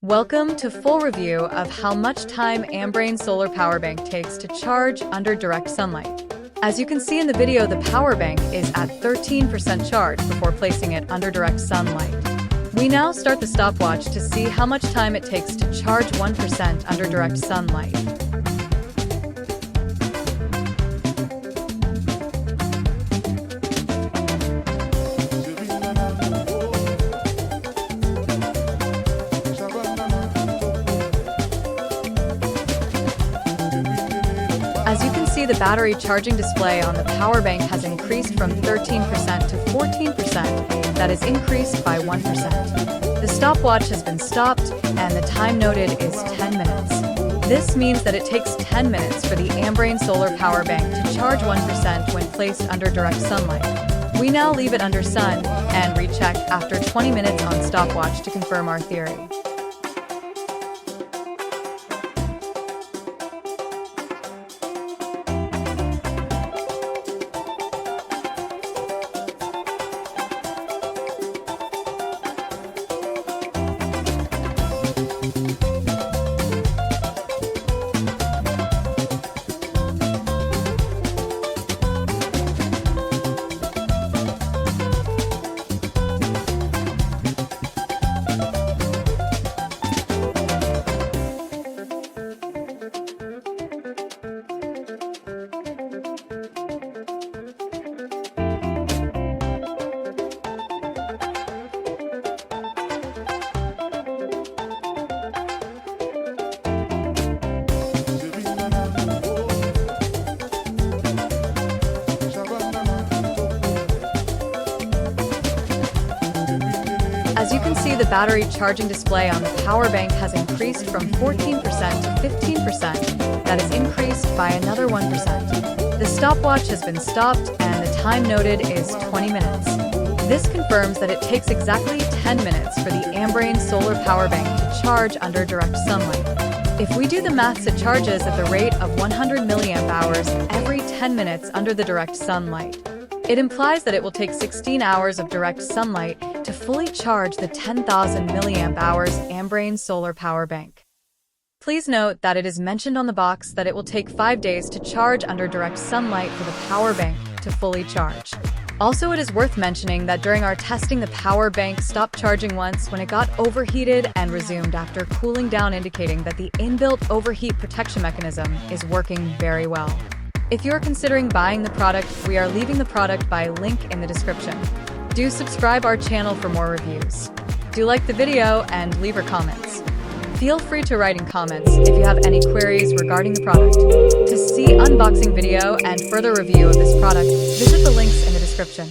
Welcome to full review of how much time Ambrane solar power bank takes to charge under direct sunlight. As you can see in the video, the power bank is at 13% charge before placing it under direct sunlight. We now start the stopwatch to see how much time it takes to charge 1% under direct sunlight. As you can see, the battery charging display on the power bank has increased from 13% to 14%, that is increased by 1%. The stopwatch has been stopped and the time noted is 10 minutes. This means that it takes 10 minutes for the Ambrane solar power bank to charge 1% when placed under direct sunlight. We now leave it under sun and recheck after 20 minutes on stopwatch to confirm our theory. As you can see, the battery charging display on the power bank has increased from 14% to 15%, that is increased by another 1%. The stopwatch has been stopped and the time noted is 20 minutes. This confirms that it takes exactly 10 minutes for the Ambrane solar power bank to charge under direct sunlight. If we do the maths, it charges at the rate of 100 milliamp hours every 10 minutes under the direct sunlight. It implies that it will take 16 hours of direct sunlight to fully charge the 10,000 milliamp hours Ambrane solar power bank. Please note that it is mentioned on the box that it will take 5 days to charge under direct sunlight for the power bank to fully charge. Also, it is worth mentioning that during our testing, the power bank stopped charging once when it got overheated and resumed after cooling down, indicating that the inbuilt overheat protection mechanism is working very well. If you're considering buying the product, we are leaving the product by link in the description. Do subscribe our channel for more reviews. Do like the video and leave your comments. Feel free to write in comments if you have any queries regarding the product. To see unboxing video and further review of this product, visit the links in the description.